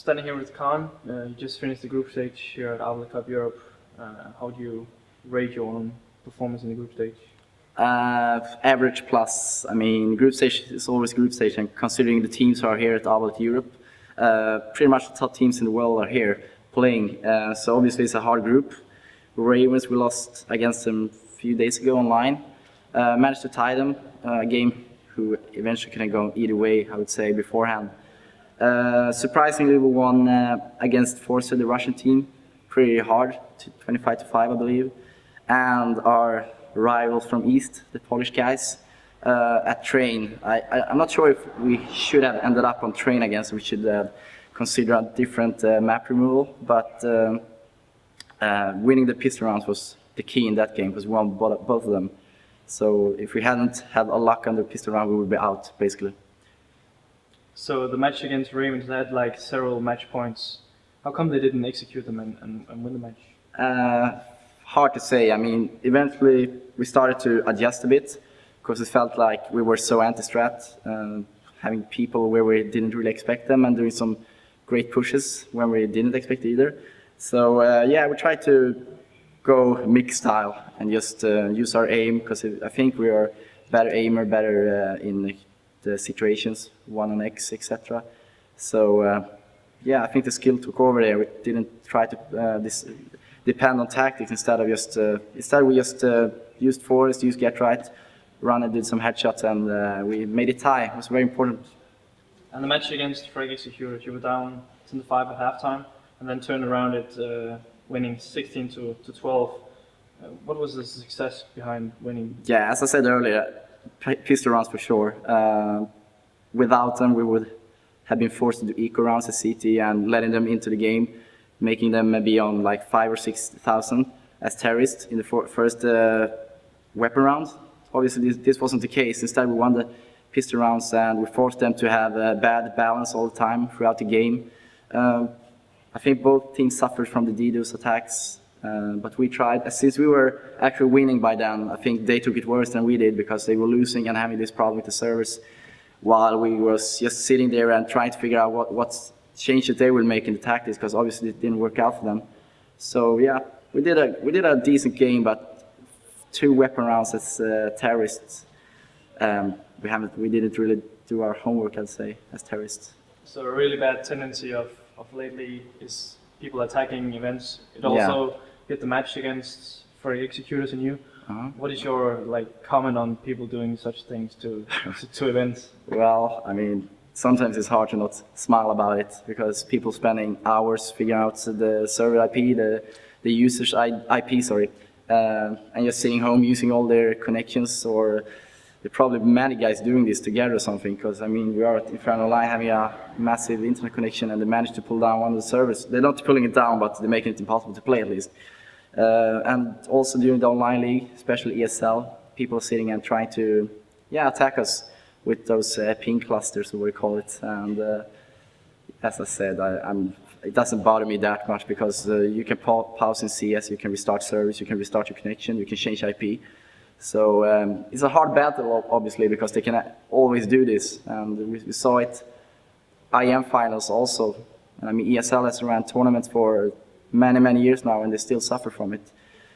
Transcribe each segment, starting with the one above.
standing here with cArn. You just finished the group stage here at Arbalet Cup Europe. How do you rate your own performance in the group stage? Average plus. I mean, group stage is always group stage, and considering the teams who are here at Arbalet Europe, pretty much the top teams in the world are here playing. So obviously it's a hard group. Ravens, we lost against them a few days ago online. Managed to tie them, a game who eventually couldn't go either way, I would say, beforehand. Surprisingly, we won against Forza, the Russian team, pretty hard, 25-5, I believe. And our rivals from East, the Polish guys, at Train. I'm not sure if we should have ended up on Train against them. We should consider a different map removal, but winning the pistol rounds was the key in that game, because we won both of them. So if we hadn't had a luck on the pistol round, we would be out, basically. So the match against Ravens had like several match points. How come they didn't execute them and win the match? Hard to say. I mean, eventually we started to adjust a bit, because it felt like we were so anti-strat, having people where we didn't really expect them and doing some great pushes when we didn't expect either. So yeah, we tried to go mix style and just use our aim, because I think we are better aimer, better in the situations, 1 on X, etc. So yeah, I think the skill took over there. We didn't try to depend on tactics. Instead we just used forest, used get right, run and did some headshots, and we made it tie. It was very important. And the match against Frag Executed, you were down 10-5 at halftime, and then turned around it, winning 16-12. What was the success behind winning? Yeah, as I said earlier, pistol rounds for sure. Without them, we would have been forced to do eco rounds at CT and letting them into the game, making them maybe on like 5,000 or 6,000 as terrorists in the first weapon round. Obviously, this wasn't the case. Instead, we won the pistol rounds, and we forced them to have a bad balance all the time throughout the game. I think both teams suffered from the DDoS attacks, but we tried. Since we were actually winning by then, I think they took it worse than we did, because they were losing and having this problem with the servers, while we was just sitting there and trying to figure out what change that they will make in the tactics, because obviously it didn't work out for them. So yeah, we did a decent game, but 2 weapon rounds as terrorists, we didn't really do our homework, I'd say, as terrorists. So a really bad tendency of lately is people attacking events. It also hit the match against Frag Executors and you. What is your comment on people doing such things to events? Well, I mean, sometimes it's hard to not smile about it, because people spending hours figuring out the server IP, the user's IP, sorry, and just sitting home using all their connections, or there are probably many guys doing this together or something, because I mean, we are at Inferno Line having a massive internet connection, and they managed to pull down one of the servers. They're not pulling it down, but they're making it impossible to play, at least. And also during the online league, especially ESL, people are sitting and trying to attack us with those ping clusters, or what we call it. And as I said, it doesn't bother me that much, because you can pause in CS, you can restart service, you can restart your connection, you can change IP. So it's a hard battle, obviously, because they can always do this. And we saw it IM finals also. And I mean, ESL has run tournaments for many years now, and they still suffer from it.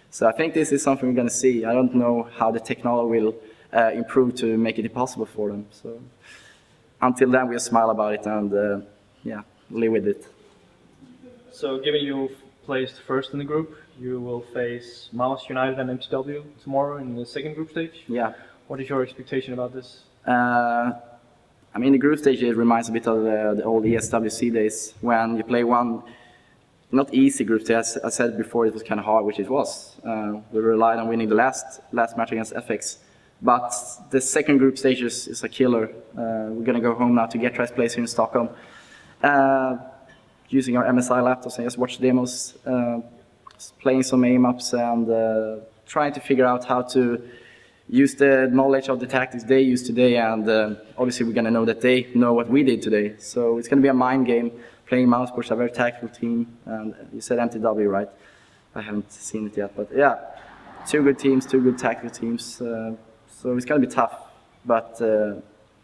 So I think this is something we're going to see. I don't know how the technology will improve to make it impossible for them. So until then, we'll smile about it and live with it. So given you've placed first in the group, you will face Mouse United and MTW tomorrow in the second group stage. Yeah. What is your expectation about this? I mean, the group stage, it reminds a bit of the old ESWC days, when you play one, not easy group stage. As I said before, it was kind of hard, which it was. We relied on winning the last match against FX. But the second group stage is a killer. We're going to go home now to Get Rice place here in Stockholm, using our MSI laptops and just watch demos, playing some aim-ups, and trying to figure out how to use the knowledge of the tactics they use today, and obviously we're going to know that they know what we did today. So it's going to be a mind game, playing Mouseport, a very tactical team, and you said MTW, right? I haven't seen it yet, but yeah, 2 good teams, 2 good tactical teams, so it's going to be tough, but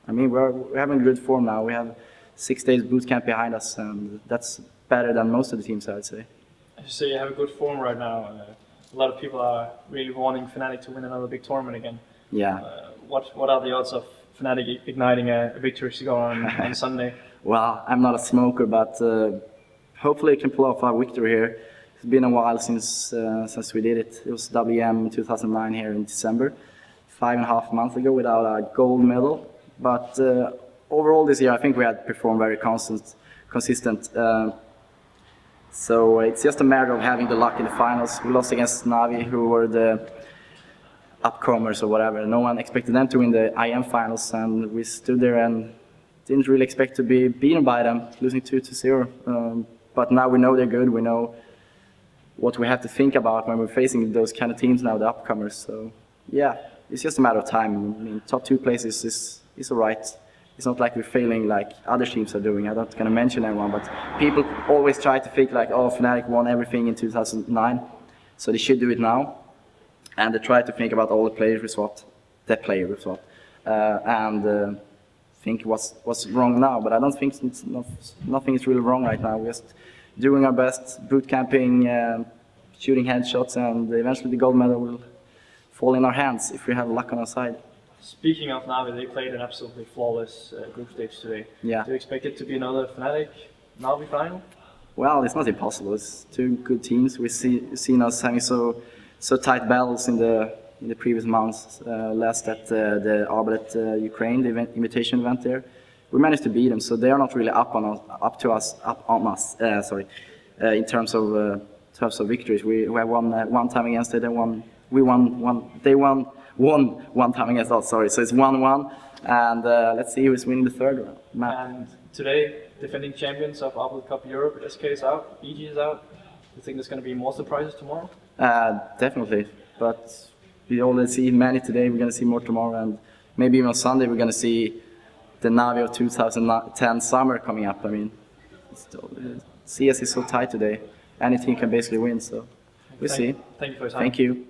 I mean, we're having good form now. We have 6 days boot camp behind us, and that's better than most of the teams, I would say. As you say, you have a good form right now. A lot of people are really wanting Fnatic to win another big tournament again. Yeah. What are the odds of Fnatic igniting a victory cigar on Sunday? Well, I'm not a smoker, but hopefully I can pull off a victory here. It's been a while since we did it. It was WM 2009 here in December, 5.5 months ago, without a gold medal. But overall this year, I think we had performed very consistent. So it's just a matter of having the luck in the finals. We lost against Navi, who were the upcomers or whatever. No one expected them to win the IM finals, and we stood there and didn't really expect to be beaten by them, losing 2-0. But now we know they're good. We know what we have to think about when we're facing those kind of teams now, the upcomers. So yeah, it's just a matter of time. I mean, top 2 places is all right. It's not like we're failing like other teams are doing. I'm not going to mention anyone, but people always try to think like, oh, Fnatic won everything in 2009, so they should do it now. And they try to think about all the players we swapped, and think what's wrong now. But I don't think nothing is really wrong right now. We're just doing our best, boot camping, shooting headshots, and eventually the gold medal will fall in our hands if we have luck on our side. Speaking of Navi, they played an absolutely flawless group stage today. Yeah. Do you expect it to be another Fnatic Navi final? Well, it's not impossible. It's 2 good teams. We've seen us having so tight battles in the previous months. Last at the Arbalet Ukraine, the invitation event there, we managed to beat them. So they are not really up on us. In terms of victories. We have won one time against it, and they won one time against us. Sorry, so it's 1-1, and let's see who's winning the third map. And today, defending champions of Arbalet Cup Europe, SK is out, EG is out. Do you think there's going to be more surprises tomorrow? Definitely, but we already see many today. We're going to see more tomorrow, and maybe even on Sunday we're going to see the Navi of 2010 summer coming up. I mean, CS is so tight today. Any team can basically win, so we'll see. Thank you for your time. Thank you.